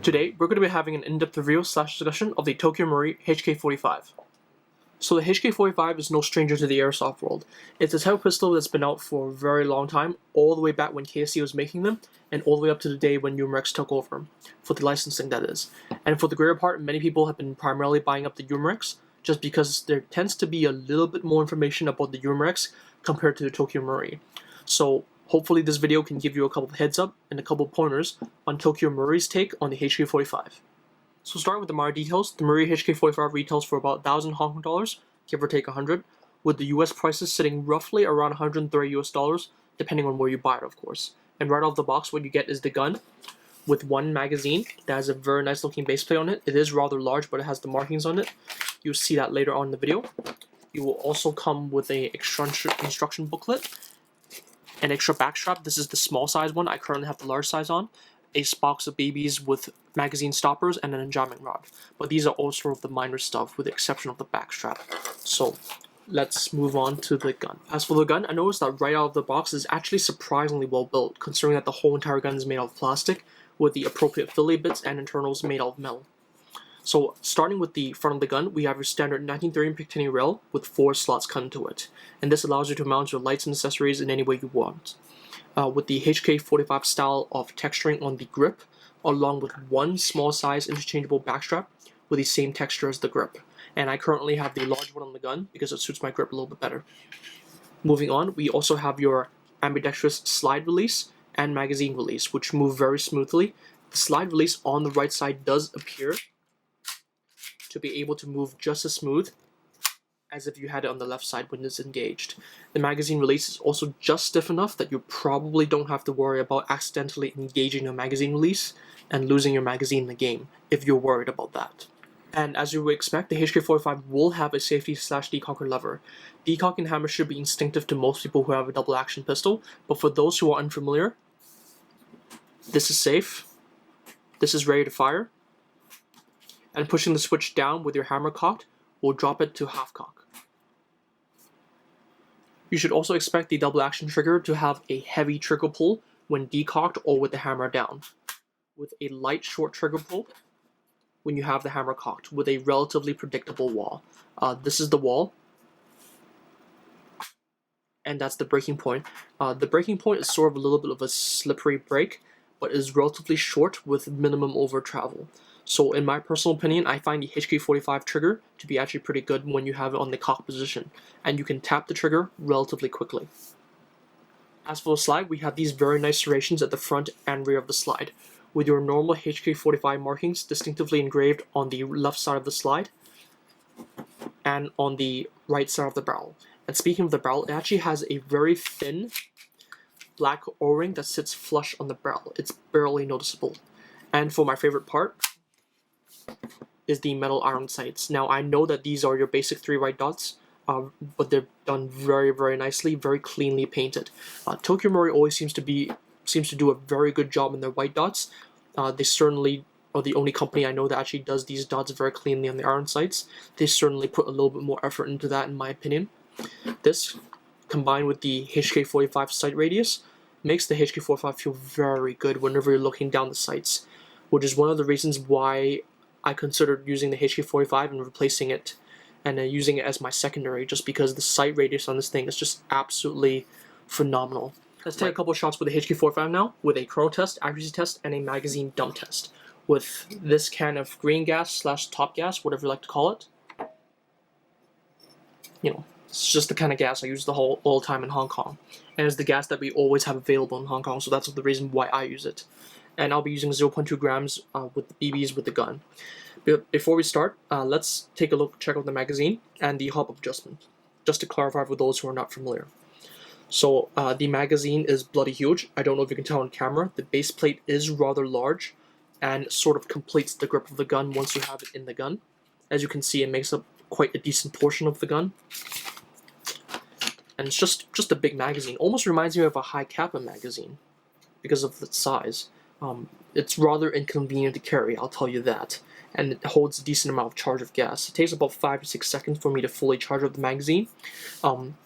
Today, we're going to be having an in-depth review / discussion of the Tokyo Marui HK45. So the HK45 is no stranger to the airsoft world. It's a type of pistol that's been out for a very long time, all the way back when KSC was making them, and all the way up to the day when Umarex took over, for the licensing that is. And for the greater part, many people have been primarily buying up the Umarex, just because there tends to be a little bit more information about the Umarex compared to the Tokyo Marui. So hopefully this video can give you a couple of heads up and a couple of pointers on Tokyo Marui's take on the HK45. So starting with the Marui details, the Marui HK45 retails for about 1,000 Hong Kong dollars, give or take 100, with the US prices sitting roughly around 130 US dollars, depending on where you buy it, of course. And right off the box, what you get is the gun with one magazine that has a very nice looking base plate on it. It is rather large, but it has the markings on it. You'll see that later on in the video. You will also come with a instruction booklet, an extra backstrap. This is the small size one. I currently have the large size on. A box of BBs with magazine stoppers and an enjamming rod. But these are all sort of the minor stuff with the exception of the backstrap. So let's move on to the gun. As for the gun, I noticed that right out of the box is actually surprisingly well built, considering that the whole entire gun is made out of plastic with the appropriate Philly bits and internals made out of metal. So starting with the front of the gun, we have your standard 1930 Picatinny rail with 4 slots cut into it. And this allows you to mount your lights and accessories in any way you want. With the HK45 style of texturing on the grip, along with one small size interchangeable backstrap with the same texture as the grip. And I currently have the large one on the gun because it suits my grip a little bit better. Moving on, we also have your ambidextrous slide release and magazine release, which move very smoothly. The slide release on the right side does appear to be able to move just as smooth as if you had it on the left side when it's engaged. The magazine release is also just stiff enough that you probably don't have to worry about accidentally engaging your magazine release and losing your magazine in the game, if you're worried about that. And as you would expect, the HK45 will have a safety / decocker lever. Decocking hammer should be instinctive to most people who have a double action pistol, but for those who are unfamiliar, this is safe, this is ready to fire, and pushing the switch down with your hammer cocked will drop it to half cock. You should also expect the double action trigger to have a heavy trigger pull when decocked or with the hammer down, with a light short trigger pull when you have the hammer cocked, with a relatively predictable wall. This is the wall, and that's the breaking point. The breaking point is sort of a little bit of a slippery break, but is relatively short with minimum over travel. So in my personal opinion, I find the HK45 trigger to be actually pretty good when you have it on the cock position, and you can tap the trigger relatively quickly. As for the slide, we have these very nice serrations at the front and rear of the slide, with your normal HK45 markings distinctively engraved on the left side of the slide and on the right side of the barrel. And speaking of the barrel, it actually has a very thin black O-ring that sits flush on the barrel. It's barely noticeable. And for my favorite part is the metal iron sights. Now I know that these are your basic 3 white dots, but they're done very, very nicely, very cleanly painted. Tokyo Marui always seems to do a very good job in their white dots. They certainly are the only company I know that actually does these dots very cleanly on the iron sights. They certainly put a little bit more effort into that, in my opinion. This, combined with the HK45 sight radius, makes the HK45 feel very good whenever you're looking down the sights, which is one of the reasons why I considered using the HK45 and replacing it and using it as my secondary, just because the sight radius on this thing is just absolutely phenomenal. Let's take a couple shots with the HK45 now, with a chrono test, accuracy test, and a magazine dump test. With this can of green gas / top gas, whatever you like to call it. You know, it's just the kind of gas I use all the time in Hong Kong. And it's the gas that we always have available in Hong Kong, so that's the reason why I use it. And I'll be using 0.2 grams with the BBs with the gun. But before we start, let's take a look, check out the magazine and the hop-up adjustment, just to clarify for those who are not familiar. So the magazine is bloody huge. I don't know if you can tell on camera. The base plate is rather large and sort of completes the grip of the gun once you have it in the gun. As you can see, it makes up quite a decent portion of the gun. and it's just a big magazine. Almost reminds me of a high kappa magazine because of its size. It's rather inconvenient to carry, I'll tell you that, and it holds a decent amount of charge of gas. It takes about 5 to 6 seconds for me to fully charge up the magazine.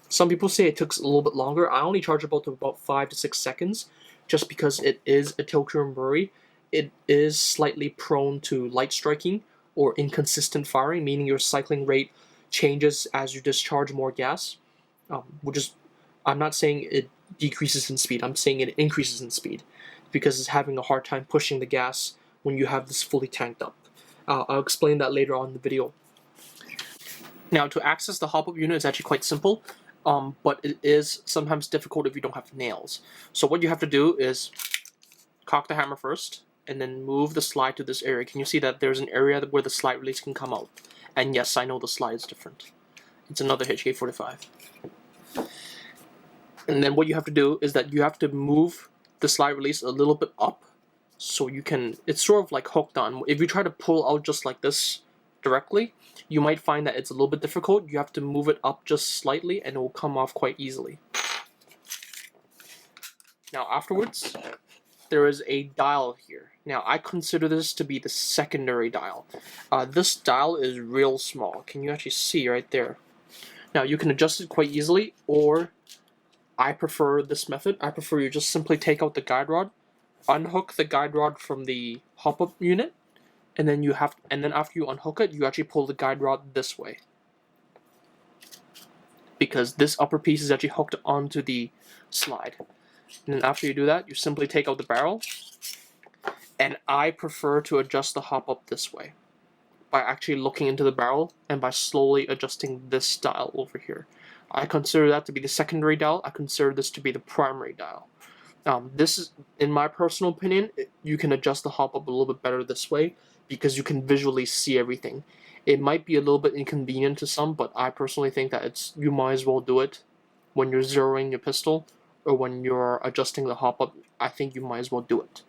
Some people say it took a little bit longer. I only charge about 5 to 6 seconds, just because it is a Tokyo Marui. It is slightly prone to light striking or inconsistent firing, meaning your cycling rate changes as you discharge more gas. I'm not saying it decreases in speed, I'm saying it increases in speed, because it's having a hard time pushing the gas when you have this fully tanked up. I'll explain that later on in the video. Now, to access the hop-up unit is actually quite simple, but it is sometimes difficult if you don't have nails. So what you have to do is cock the hammer first, and then move the slide to this area. Can you see that there's an area where the slide release can come out? And yes, I know the slide is different. It's another HK45. And then what you have to do is that you have to move the slide release a little bit up, so you can, it's sort of like hooked on. If you try to pull out just like this directly, you might find that it's a little bit difficult. You have to move it up just slightly and it will come off quite easily. Now afterwards, there is a dial here. Now I consider this to be the secondary dial. This dial is real small. Can you actually see right there? Now you can adjust it quite easily, or I prefer this method. I prefer you just simply take out the guide rod, unhook the guide rod from the hop-up unit, and then after you unhook it, you actually pull the guide rod this way, because this upper piece is actually hooked onto the slide. And then after you do that, you simply take out the barrel, and I prefer to adjust the hop-up this way, by actually looking into the barrel and by slowly adjusting this dial over here. I consider that to be the secondary dial. I consider this to be the primary dial. This is, in my personal opinion, you can adjust the hop-up a little bit better this way, because you can visually see everything. It might be a little bit inconvenient to some, but I personally think that you might as well do it when you're zeroing your pistol, or when you're adjusting the hop-up. I think you might as well do it.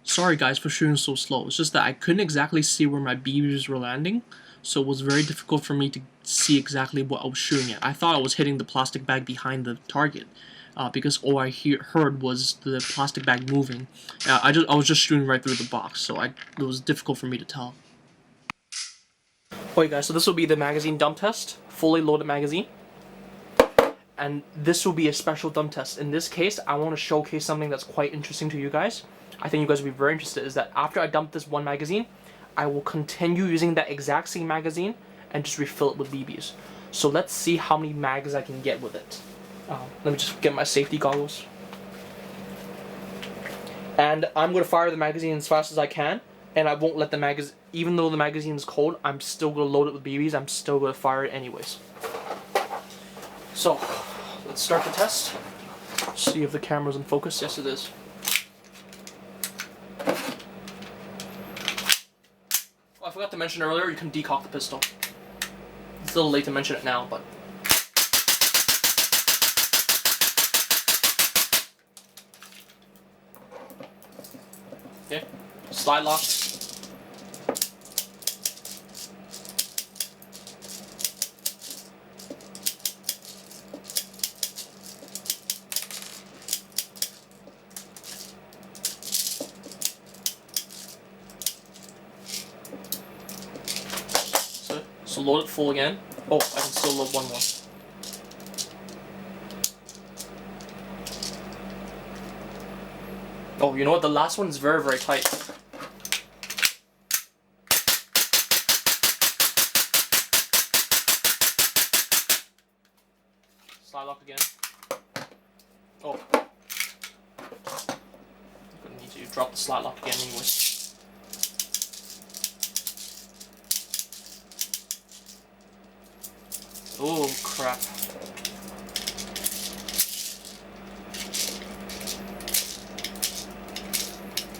Sorry guys for shooting so slow, it's just that I couldn't exactly see where my BBs were landing, so it was very difficult for me to see exactly what I was shooting at. I thought I was hitting the plastic bag behind the target, because all I heard was the plastic bag moving. I was just shooting right through the box, so it was difficult for me to tell. Okay guys, so this will be the magazine dump test, fully loaded magazine. And this will be a special dump test. In this case, I want to showcase something that's quite interesting to you guys. I think you guys will be very interested, is that after I dump this one magazine, I will continue using that exact same magazine and just refill it with BBs. So let's see how many mags I can get with it. Let me just get my safety goggles. And I'm going to fire the magazine as fast as I can, and I won't let the magazine, even though the magazine is cold, I'm still going to load it with BBs, I'm still going to fire it anyways. So, let's start the test. See if the camera's in focus. Yes, it is. Oh, I forgot to mention earlier, you can decock the pistol. It's a little late to mention it now, but... Okay, slide lock. So load it full again. Oh, I can still load one more. Oh, you know what? The last one is very, very tight. Slide lock again. Oh. Gonna need to drop the slide lock again anyway. Oh crap.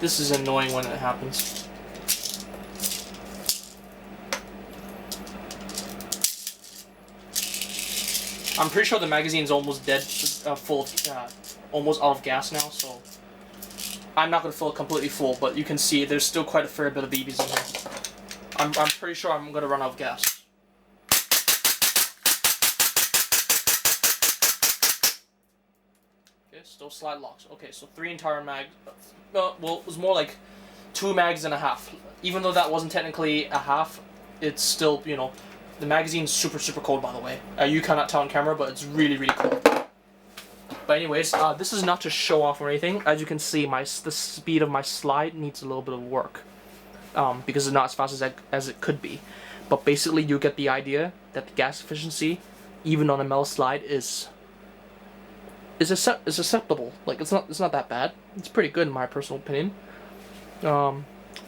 This is annoying when it happens. I'm pretty sure the magazine's almost dead, full of, almost out of gas now, so I'm not going to fill it completely full, but you can see there's still quite a fair bit of BBs in here. I'm pretty sure I'm going to run out of gas. Okay, still slide locks. Okay, so 3 entire mags. Well, it was more like 2 mags and a half. Even though that wasn't technically a half, it's still, you know, the magazine's super cold, by the way. You cannot tell on camera, but it's really cold. But anyways, this is not to show off or anything. As you can see, the speed of my slide needs a little bit of work. Because it's not as fast as it could be. But basically, you get the idea that the gas efficiency, even on a metal slide, is acceptable. Like, it's not that bad. It's pretty good in my personal opinion.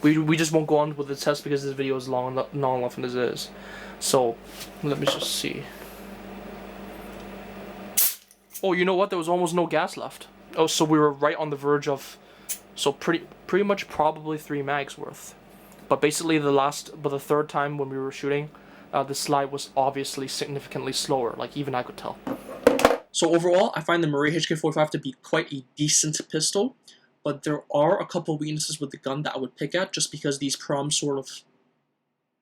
We just won't go on with the test because this video is long enough as it is. So let me just see. Oh, you know what? There was almost no gas left. Oh, so we were right on the verge of, so pretty much probably 3 mags worth. But basically the third time when we were shooting, the slide was obviously significantly slower. Like, even I could tell. So overall, I find the Marui HK45 to be quite a decent pistol, but there are a couple weaknesses with the gun that I would pick at, just because these proms sort of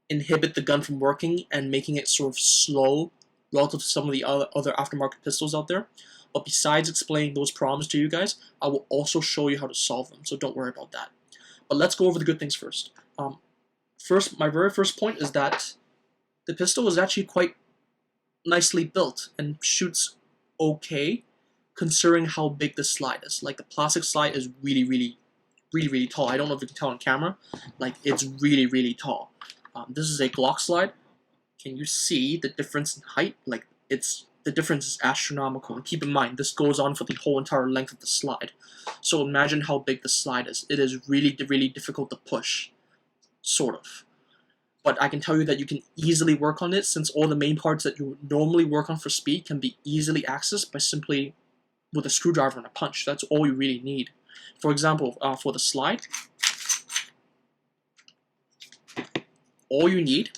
inhibit the gun from working and making it sort of slow relative to some of the other aftermarket pistols out there. But besides explaining those proms to you guys, I will also show you how to solve them, so don't worry about that. But let's go over the good things first. My very first point is that the pistol is actually quite nicely built and shoots okay, considering how big the slide is. Like, the plastic slide is really tall. I don't know if you can tell on camera. Like, it's really tall. This is a Glock slide. Can you see the difference in height? Like, the difference is astronomical. And keep in mind, this goes on for the whole entire length of the slide. So imagine how big the slide is. It is really difficult to push, sort of. But I can tell you that you can easily work on it, since all the main parts that you would normally work on for speed can be easily accessed by simply with a screwdriver and a punch. That's all you really need. For example, for the slide, all you need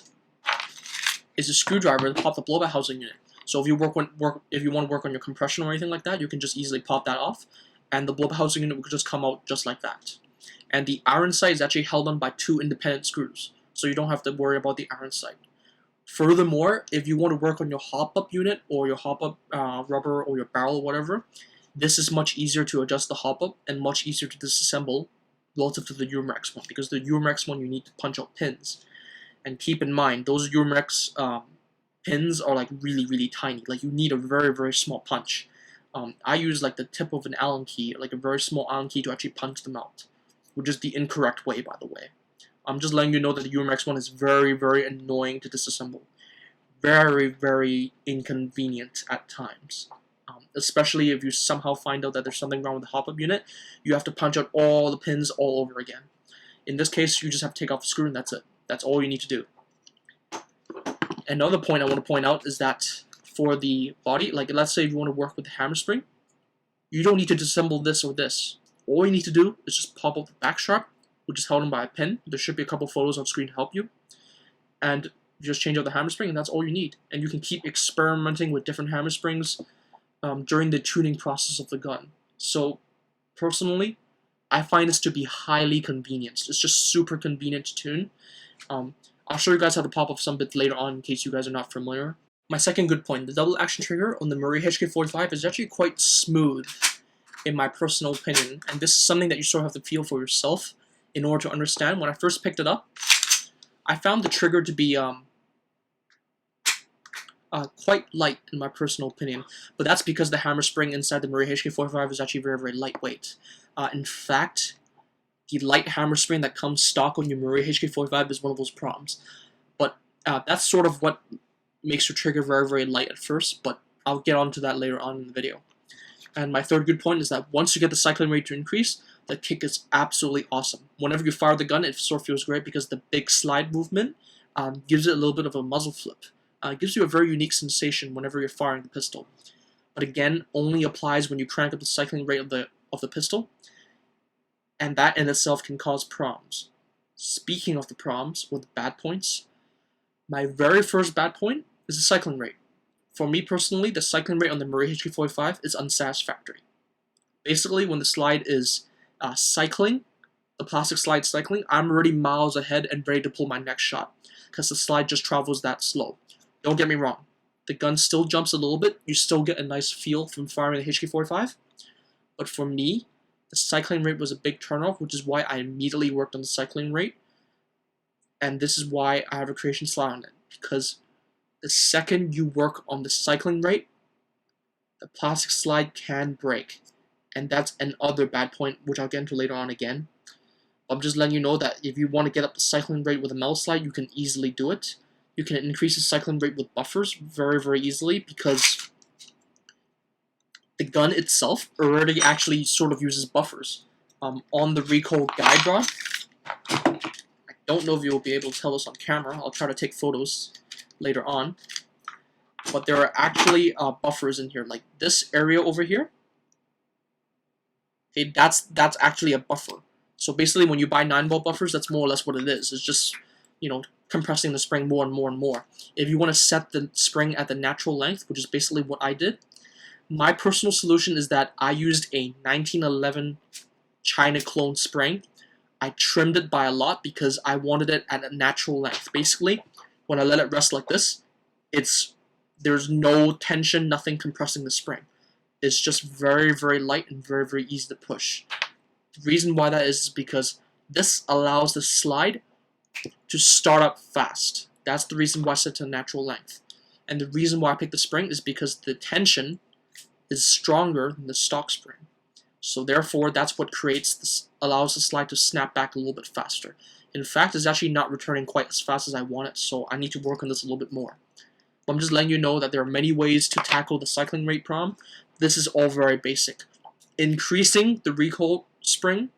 is a screwdriver to pop the blow-back housing unit. So if you if you want to work on your compression or anything like that, you can just easily pop that off, and the blow-back housing unit will just come out just like that. And the iron sight is actually held on by 2 independent screws, so you don't have to worry about the iron sight. Furthermore, if you want to work on your hop-up unit or your hop-up rubber or your barrel or whatever, this is much easier to adjust the hop-up and much easier to disassemble relative to the Urmax one, because the Urmax one you need to punch out pins. And keep in mind, those Urmax pins are like really tiny. Like, you need a very small punch. I use like the tip of an Allen key, like a very small Allen key, to actually punch them out, which is the incorrect way, by the way. I'm just letting you know that the Urmax one is very annoying to disassemble. Very inconvenient at times. Especially if you somehow find out that there's something wrong with the hop-up unit, you have to punch out all the pins all over again. In this case, you just have to take off the screw and that's it. That's all you need to do. Another point I want to point out is that for the body, like, let's say if you want to work with the hammer spring, you don't need to disassemble this or this. All you need to do is just pop up the back strap, which is held on by a pin. There should be a couple photos on screen to help you. And you just change out the hammer spring, and that's all you need. And you can keep experimenting with different hammer springs during the tuning process of the gun. So, personally, I find this to be highly convenient. It's just super convenient to tune. I'll show you guys how to pop up some bits later on in case you guys are not familiar. My second good point, the double action trigger on the Marui HK45 is actually quite smooth, in my personal opinion. And this is something that you sort of have to feel for yourself in order to understand. When I first picked it up, I found the trigger to be quite light, in my personal opinion. But that's because the hammer spring inside the Marui HK45 is actually very lightweight. In fact, the light hammer spring that comes stock on your Marui HK45 is one of those proms. But that's sort of what makes your trigger very light at first, but I'll get onto that later on in the video. And my third good point is that once you get the cycling rate to increase, the kick is absolutely awesome. Whenever you fire the gun, it sort of feels great because the big slide movement gives it a little bit of a muzzle flip. It gives you a very unique sensation whenever you're firing the pistol. But again, only applies when you crank up the cycling rate of the pistol, and that in itself can cause problems. Speaking of the problems, or the bad points, my very first bad point is the cycling rate. For me personally, the cycling rate on the Marui HK45 is unsatisfactory. Basically, when the slide is cycling, the plastic slide cycling, I'm already miles ahead and ready to pull my next shot, because the slide just travels that slow. Don't get me wrong, the gun still jumps a little bit, you still get a nice feel from firing the HK45, but for me, the cycling rate was a big turnoff, which is why I immediately worked on the cycling rate, and this is why I have a creation slide on it, because the second you work on the cycling rate, the plastic slide can break. And that's another bad point, which I'll get into later on again. I'm just letting you know that if you want to get up the cycling rate with a metal slide, you can easily do it. You can increase the cycling rate with buffers very, very easily because the gun itself already actually sort of uses buffers. On the recoil guide rod, I don't know if you'll be able to tell this on camera. I'll try to take photos later on, but there are actually buffers in here, like this area over here. Okay, that's actually a buffer. So basically, when you buy 9-ball buffers, that's more or less what it is. It's just, you know, compressing the spring more and more and more. If you want to set the spring at the natural length, which is basically what I did, my personal solution is that I used a 1911 China clone spring. I trimmed it by a lot because I wanted it at a natural length. Basically, when I let it rest like this, there's no tension, nothing compressing the spring. It's just very, very light and very, very easy to push. The reason why that is because this allows the slide to start up fast. That's the reason why I set to a natural length. And the reason why I picked the spring is because the tension is stronger than the stock spring. So therefore, that's what allows the slide to snap back a little bit faster. In fact, it's actually not returning quite as fast as I want it, so I need to work on this a little bit more. But I'm just letting you know that there are many ways to tackle the cycling rate problem. This is all very basic. Increasing the recoil spring,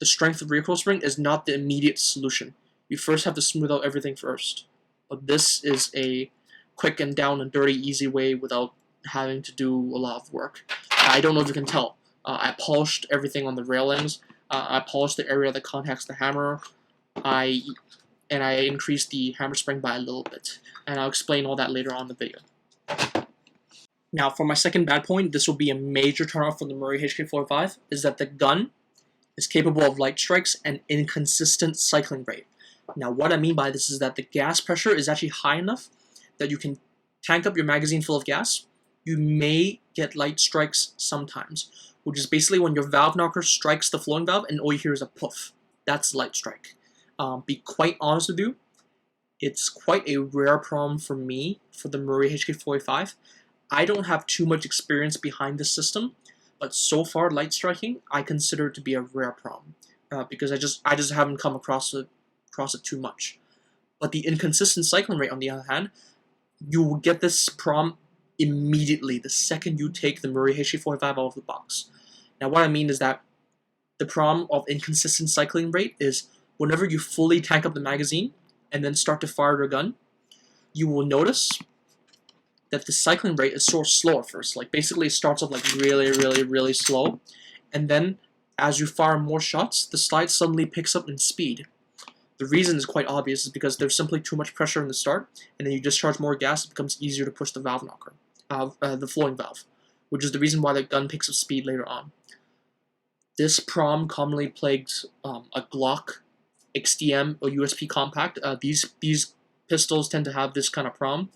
the strength of the recoil spring, is not the immediate solution. You first have to smooth out everything first. But this is a quick and down and dirty, easy way without having to do a lot of work. I don't know if you can tell. I polished everything on the railings. I polished the area that contacts the hammer. I increased the hammer spring by a little bit. And I'll explain all that later on in the video. Now, for my second bad point, this will be a major turnoff from the Marui HK45, is that the gun is capable of light strikes and inconsistent cycling rate. Now, what I mean by this is that the gas pressure is actually high enough that you can tank up your magazine full of gas. You may get light strikes sometimes, which is basically when your valve knocker strikes the flowing valve and all you hear is a poof. That's light strike. Be quite honest with you, it's quite a rare problem for me for the Marui HK45. I don't have too much experience behind this system, but so far light striking I consider it to be a rare problem because I just haven't come across it too much. But the inconsistent cycling rate, on the other hand, you will get this problem immediately the second you take the Marui HK45 out of the box. Now, what I mean is that the problem of inconsistent cycling rate is whenever you fully tank up the magazine and then start to fire your gun, you will notice that the cycling rate is sort of slow at first. Like, basically it starts off like really, really, really slow, and then as you fire more shots, the slide suddenly picks up in speed. The reason is quite obvious, is because there's simply too much pressure in the start, and then you discharge more gas, it becomes easier to push the valve knocker, the flowing valve, which is the reason why the gun picks up speed later on. This problem commonly plagues a Glock, XDM, or USP compact. These pistols tend to have this kind of problem.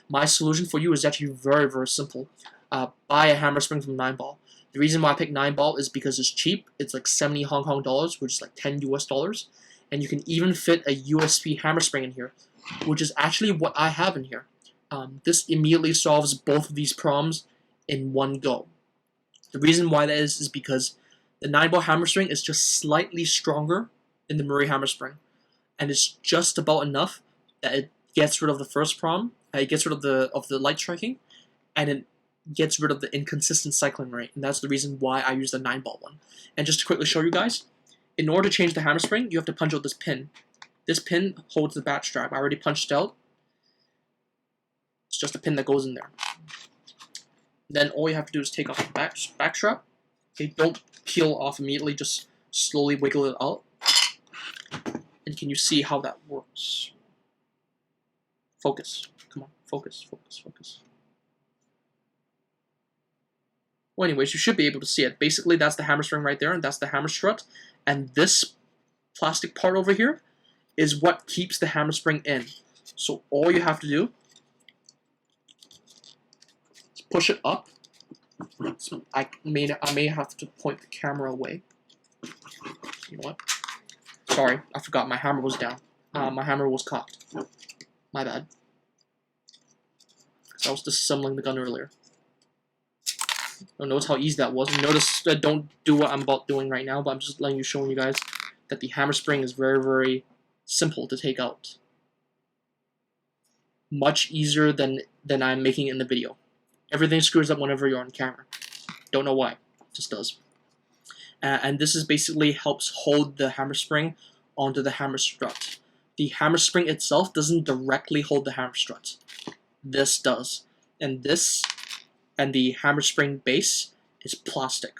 My solution for you is actually very, very simple. Buy a hammer spring from 9-ball. The reason why I picked 9-ball is because it's cheap. It's like 70 Hong Kong dollars, which is like 10 US dollars. And you can even fit a USP hammer spring in here, which is actually what I have in here. This immediately solves both of these problems in one go. The reason why that is because the 9-ball hammer spring is just slightly stronger than the Marui hammer spring. And it's just about enough that it gets rid of the first problem. It gets rid of the light striking, and it gets rid of the inconsistent cycling rate, and that's the reason why I use the 9-ball one. And just to quickly show you guys, in order to change the hammer spring, you have to punch out this pin. This pin holds the bat strap. I already punched out. It's just a pin that goes in there. Then all you have to do is take off the back strap. Okay, don't peel off immediately, just slowly wiggle it out. And can you see how that works? Focus. Come on, focus, focus, focus. Well, anyways, you should be able to see it. Basically, that's the hammer spring right there, and that's the hammer strut. And this plastic part over here is what keeps the hammer spring in. So all you have to do is push it up. So I may have to point the camera away. You know what? Sorry, I forgot my hammer was down. My hammer was cocked. My bad. I was disassembling the gun earlier. Notice how easy that was. Notice don't do what I'm about doing right now, but I'm just showing you guys that the hammer spring is very, very simple to take out. Much easier than I'm making it in the video. Everything screws up whenever you're on camera. Don't know why. It just does. And this is basically helps hold the hammer spring onto the hammer strut. The hammer spring itself doesn't directly hold the hammer strut. This does. And this and the hammer spring base is plastic.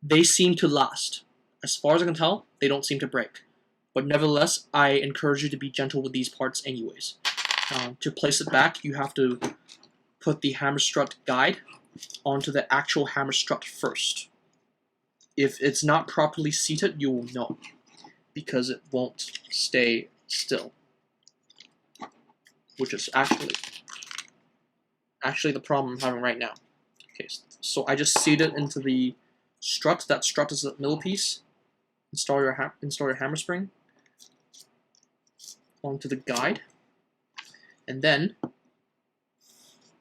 They seem to last. As far as I can tell, they don't seem to break. But nevertheless, I encourage you to be gentle with these parts anyways. To place it back, you have to put the hammer strut guide onto the actual hammer strut first. If it's not properly seated, you will know, because it won't stay still. Which is actually the problem I'm having right now. Okay, so I just seated into the strut. That strut is the middle piece. Install your hammer spring onto the guide, and then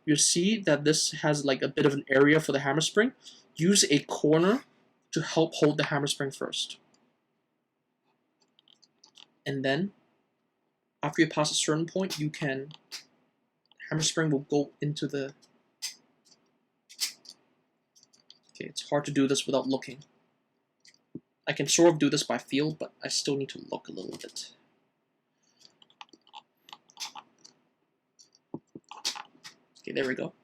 you see that this has like a bit of an area for the hammer spring. Use a corner to help hold the hammer spring first, and then after you pass a certain point, hammer spring will go into the. Okay, it's hard to do this without looking. I can sort of do this by feel, but I still need to look a little bit. Okay, there we go.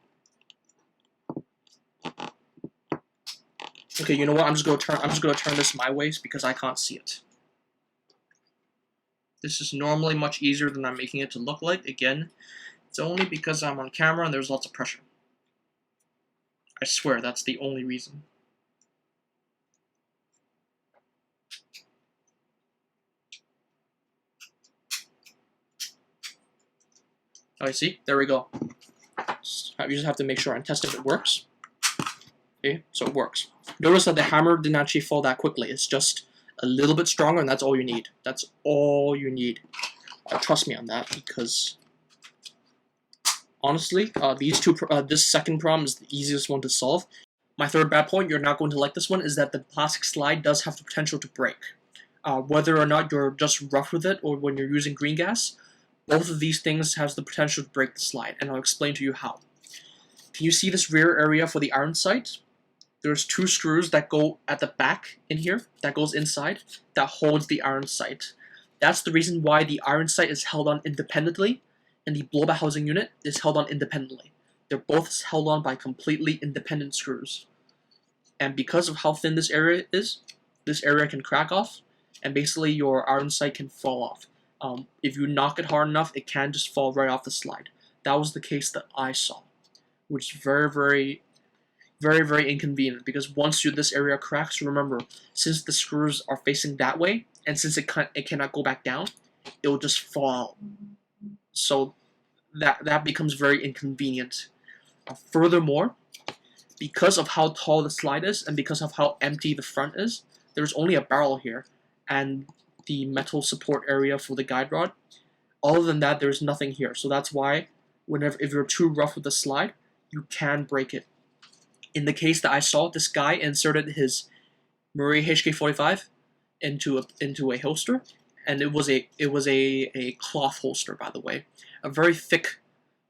Okay, you know what? I'm just gonna turn this my ways because I can't see it. This is normally much easier than I'm making it to look like. Again, it's only because I'm on camera and there's lots of pressure. I swear that's the only reason. Oh, see? There we go. You just have to make sure and test if it works. Okay, so it works. Notice that the hammer didn't actually fall that quickly. It's just a little bit stronger, and that's all you need. That's all you need. Trust me on that, because honestly, this second problem is the easiest one to solve. My third bad point, you're not going to like this one, is that the plastic slide does have the potential to break. Whether or not you're just rough with it, or when you're using green gas, both of these things has the potential to break the slide, and I'll explain to you how. Can you see this rear area for the iron sight? There's two screws that go at the back in here, that goes inside, that holds the iron sight. That's the reason why the iron sight is held on independently, and the blow-back housing unit is held on independently. They're both held on by completely independent screws. And because of how thin this area is, this area can crack off, and basically your iron sight can fall off. If you knock it hard enough, it can just fall right off the slide. That was the case that I saw, which is very, very, very, very inconvenient, because once this area cracks, remember, since the screws are facing that way, and since it cannot go back down, it will just fall out. So that becomes very inconvenient. Furthermore, because of how tall the slide is, and because of how empty the front is, there's only a barrel here, and the metal support area for the guide rod. Other than that, there's nothing here. So that's why, if you're too rough with the slide, you can break it. In the case that I saw, this guy inserted his Marui HK45 into a holster, and it was a cloth holster, by the way, a very thick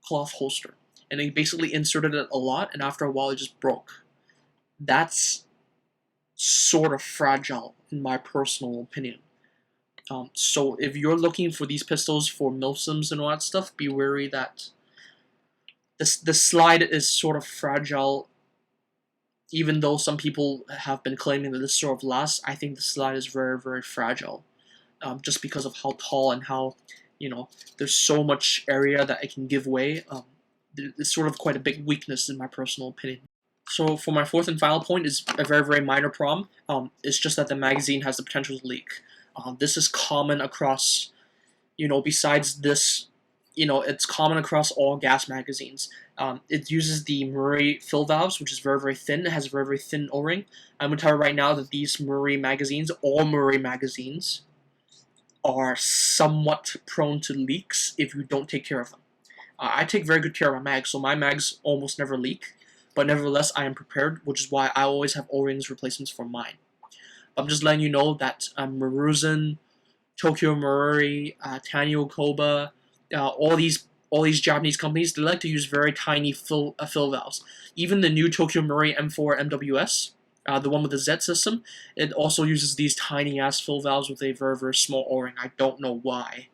cloth holster. and they basically inserted it a lot, and after a while it just broke. That's sort of fragile, in my personal opinion. So if you're looking for these pistols for milsims and all that stuff, be wary that the slide is sort of fragile. Even though some people have been claiming that this sort of lasts, I think the slide is very, very fragile. Just because of how tall and how, there's so much area that it can give way. It's sort of quite a big weakness in my personal opinion. So for my fourth and final point is a very, very minor problem. It's just that the magazine has the potential to leak. This is common across, besides this, it's common across all gas magazines. It uses the Marui fill valves, which is very, very thin. It has a very, very thin O-ring. I'm going to tell you right now that these Marui magazines, all Marui magazines, are somewhat prone to leaks if you don't take care of them. I take very good care of my mags, so my mags almost never leak. But nevertheless, I am prepared, which is why I always have O-rings replacements for mine. I'm just letting you know that Maruzen, Tokyo Marui, Tanyo Koba, all these Japanese companies, they like to use very tiny fill valves. Even the new Tokyo Marui M4 MWS, the one with the Z system, it also uses these tiny ass fill valves with a very, very small O-ring. I don't know why.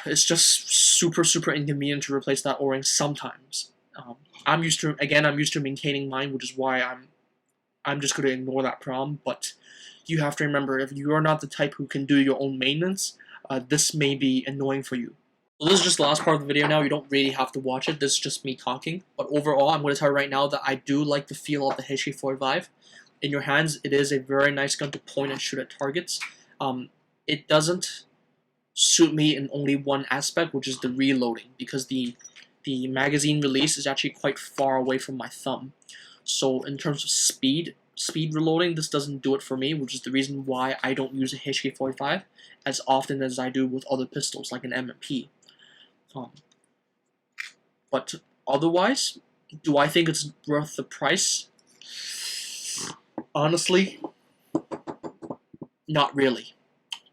It's just super, super inconvenient to replace that O-ring sometimes. I'm used to maintaining mine, which is why I'm just going to ignore that problem. But you have to remember, if you are not the type who can do your own maintenance, this may be annoying for you. So this is just the last part of the video now. You don't really have to watch it. This is just me talking. But overall, I'm going to tell you right now that I do like the feel of the HK45. In your hands, it is a very nice gun to point and shoot at targets. It doesn't suit me in only one aspect, which is the reloading, because the magazine release is actually quite far away from my thumb. So in terms of speed reloading, this doesn't do it for me, which is the reason why I don't use a HK45 as often as I do with other pistols, like an M&P. But otherwise, do I think it's worth the price? Honestly, not really.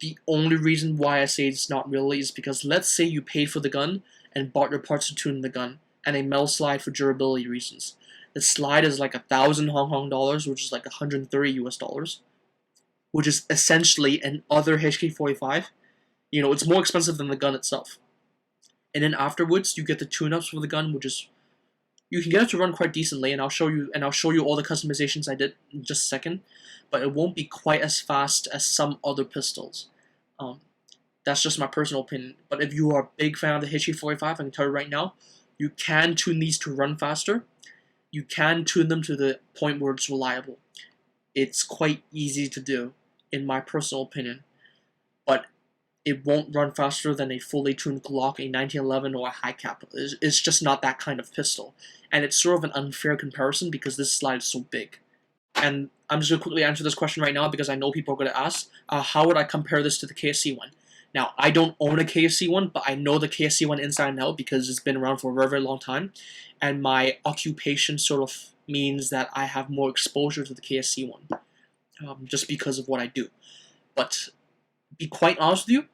The only reason why I say it's not really is because let's say you paid for the gun and bought your parts to tune the gun, and a metal slide for durability reasons. The slide is like 1,000 Hong Kong dollars, which is like 130 US dollars, which is essentially an other HK45. It's more expensive than the gun itself. And then afterwards, you get the tune-ups for the gun, which is, you can get it to run quite decently, and I'll show you all the customizations I did in just a second, but it won't be quite as fast as some other pistols. That's just my personal opinion. But if you are a big fan of the HK45, I can tell you right now, you can tune these to run faster. You can tune them to the point where it's reliable. It's quite easy to do, in my personal opinion. But it won't run faster than a fully tuned Glock, a 1911, or a high cap. It's just not that kind of pistol. And it's sort of an unfair comparison because this slide is so big. And I'm just going to quickly answer this question right now because I know people are going to ask, how would I compare this to the KSC one? Now, I don't own a KSC one, but I know the KSC one inside and out because it's been around for a very, very long time. And my occupation sort of means that I have more exposure to the KSC one, just because of what I do. But be quite honest with you,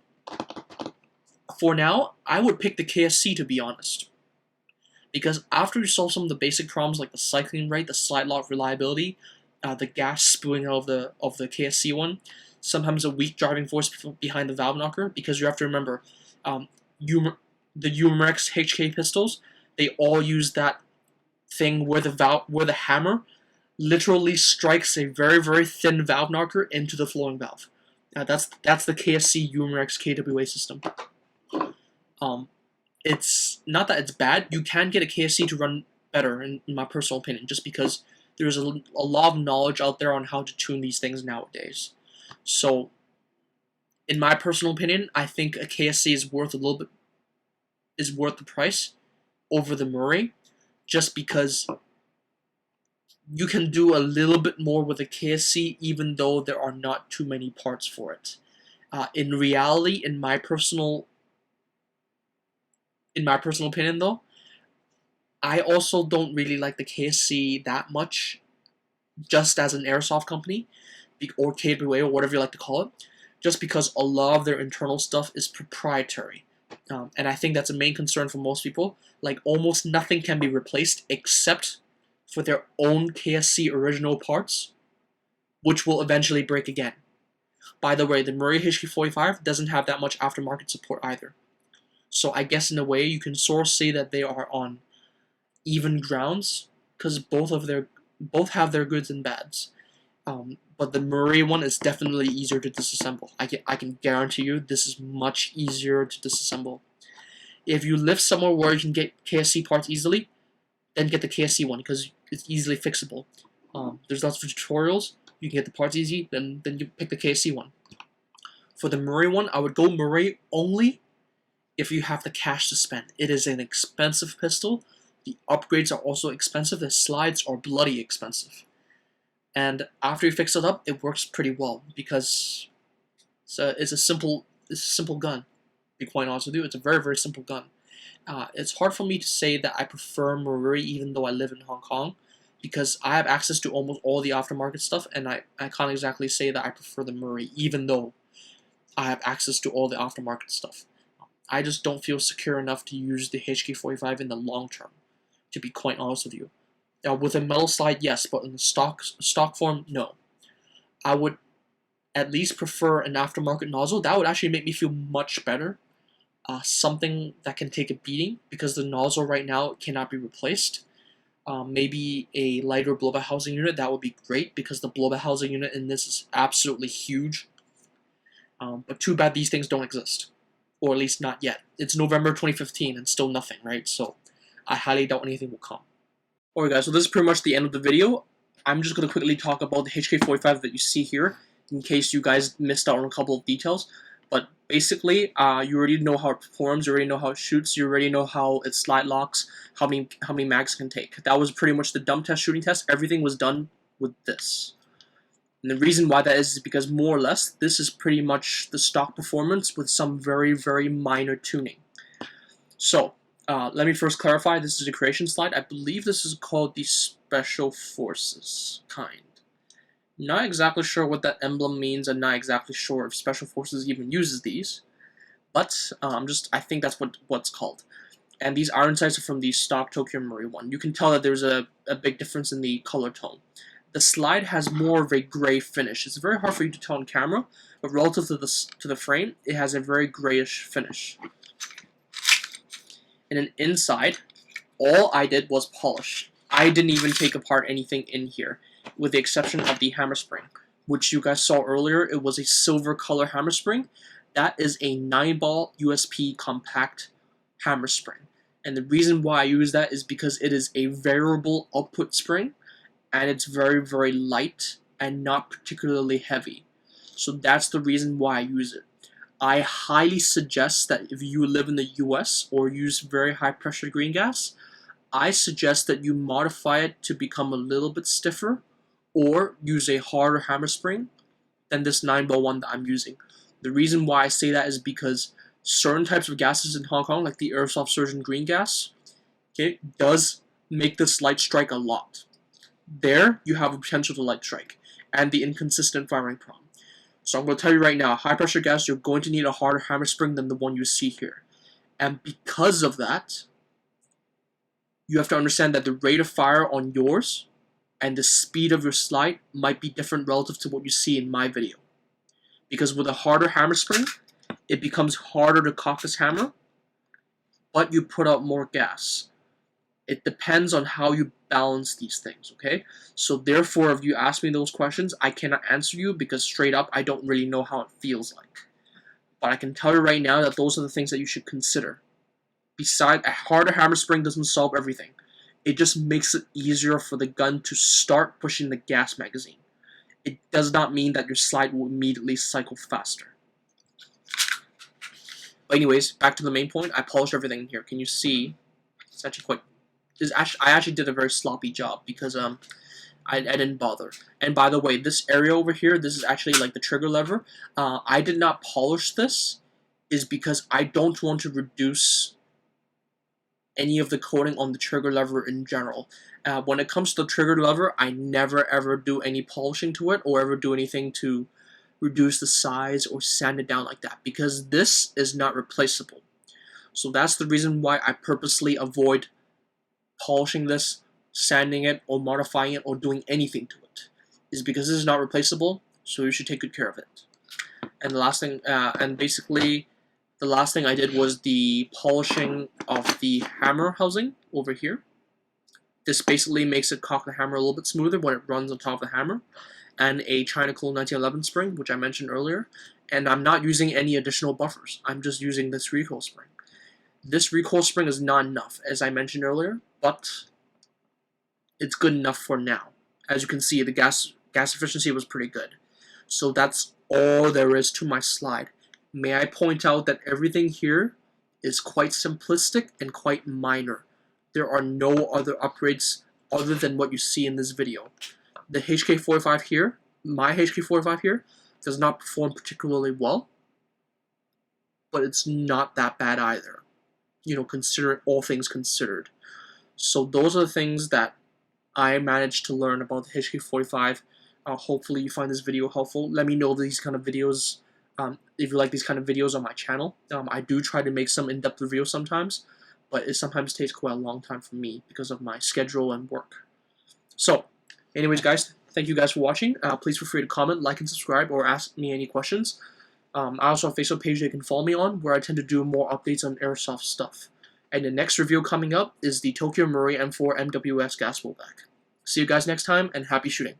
for now, I would pick the KSC, to be honest. Because after you solve some of the basic problems like the cycling rate, the slide lock reliability, the gas spewing out of the KSC one, sometimes a weak driving force behind the valve knocker, because you have to remember, the Umarex HK pistols, they all use that thing where the hammer literally strikes a very, very thin valve knocker into the flowing valve. That's the KSC Umarex KWA system. It's not that it's bad. You can get a KSC to run better, in my personal opinion, just because there's a lot of knowledge out there on how to tune these things nowadays. So, in my personal opinion, I think a KSC is worth the price over the Marui, just because you can do a little bit more with a KSC, even though there are not too many parts for it. In reality, in my personal opinion, though, I also don't really like the KSC that much, just as an airsoft company, or KWA, or whatever you like to call it, just because a lot of their internal stuff is proprietary. And I think that's a main concern for most people. Like, almost nothing can be replaced except for their own KSC original parts, which will eventually break again. By the way, the Marui HK45 doesn't have that much aftermarket support either. So I guess in a way you can sort of say that they are on even grounds, because both have their goods and bads. But the Marui one is definitely easier to disassemble. I can guarantee you this is much easier to disassemble. If you live somewhere where you can get KSC parts easily, then get the KSC one because it's easily fixable. There's lots of tutorials. You can get the parts easy, then you pick the KSC one. For the Marui one, I would go Marui only if you have the cash to spend. It is an expensive pistol. The upgrades are also expensive. The slides are bloody expensive. And after you fix it up, it works pretty well because it's a simple gun. To be quite honest with you, it's a very, very simple gun. It's hard for me to say that I prefer Marui even though I live in Hong Kong, because I have access to almost all the aftermarket stuff, and I can't exactly say that I prefer the Marui even though I have access to all the aftermarket stuff. I just don't feel secure enough to use the HK45 in the long term, to be quite honest with you. With a metal slide, yes, but in the stock form, no. I would at least prefer an aftermarket nozzle. That would actually make me feel much better. Something that can take a beating, because the nozzle right now cannot be replaced. Maybe a lighter blowback housing unit, that would be great, because the blowback housing unit in this is absolutely huge. But too bad these things don't exist. Or at least not yet. It's November 2015 and still nothing, right? So I highly doubt anything will come. Alright guys, so this is pretty much the end of the video. I'm just going to quickly talk about the HK45 that you see here, in case you guys missed out on a couple of details. But basically, you already know how it performs, you already know how it shoots, you already know how it slide locks, how many mags it can take. That was pretty much the dump test, shooting test. Everything was done with this. And the reason why that is because more or less, this is pretty much the stock performance with some very, very minor tuning. So, let me first clarify, this is a creation slide. I believe this is called the Special Forces kind. Not exactly sure what that emblem means. I'm not exactly sure if Special Forces even uses these. But, I think that's what's called. And these iron sights are from the stock Tokyo Marui one. You can tell that there's a big difference in the color tone. The slide has more of a gray finish. It's very hard for you to tell on camera, but relative to the frame, it has a very grayish finish. And then inside, all I did was polish. I didn't even take apart anything in here, with the exception of the hammer spring, which you guys saw earlier. It was a silver color hammer spring. That is a 9-ball USP compact hammer spring. And the reason why I use that is because it is a variable output spring, and it's very, very light and not particularly heavy. So that's the reason why I use it. I highly suggest that if you live in the US or use very high pressure green gas, I suggest that you modify it to become a little bit stiffer or use a harder hammer spring than this 9-ball one that I'm using. The reason why I say that is because certain types of gases in Hong Kong, like the Airsoft Surgeon green gas, okay, does make this light strike a lot. There, you have a potential to light strike, and the inconsistent firing problem. So I'm going to tell you right now, high pressure gas, you're going to need a harder hammer spring than the one you see here. And because of that, you have to understand that the rate of fire on yours and the speed of your slide might be different relative to what you see in my video. Because with a harder hammer spring, it becomes harder to cock this hammer, but you put out more gas. It depends on how you balance these things, okay? So therefore, if you ask me those questions, I cannot answer you because straight up, I don't really know how it feels like. But I can tell you right now that those are the things that you should consider. Besides, a harder hammer spring doesn't solve everything. It just makes it easier for the gun to start pushing the gas magazine. It does not mean that your slide will immediately cycle faster. But anyways, back to the main point. I polished everything in here. Can you see? It's actually quite... I actually did a very sloppy job because I didn't bother. And by the way, this area over here, this is actually like the trigger lever. I did not polish this is because I don't want to reduce any of the coating on the trigger lever in general. When it comes to the trigger lever, I never ever do any polishing to it or ever do anything to reduce the size or sand it down like that because this is not replaceable. So that's the reason why I purposely avoid polishing this, sanding it, or modifying it, or doing anything to it. Is because this is not replaceable, so you should take good care of it. And the last thing, the last thing I did was the polishing of the hammer housing over here. This basically makes it cock the hammer a little bit smoother when it runs on top of the hammer. And a China Cool 1911 spring, which I mentioned earlier. And I'm not using any additional buffers. I'm just using this recoil spring. This recoil spring is not enough, as I mentioned earlier, but it's good enough for now. As you can see, the gas efficiency was pretty good. So that's all there is to my slide. May I point out that everything here is quite simplistic and quite minor. There are no other upgrades other than what you see in this video. The HK45 here, my HK45 here, does not perform particularly well, but it's not that bad either, you know, considering all things considered. So those are the things that I managed to learn about the HK45. Hopefully you find this video helpful. Let me know these kind of videos, if you like these kind of videos on my channel. I do try to make some in-depth reviews sometimes, but it sometimes takes quite a long time for me because of my schedule and work. So, anyways guys, thank you guys for watching. Please feel free to comment, like, and subscribe, or ask me any questions. I also have a Facebook page that you can follow me on, where I tend to do more updates on airsoft stuff. And the next review coming up is the Tokyo Marui M4 MWS gas blowback. See you guys next time, and happy shooting.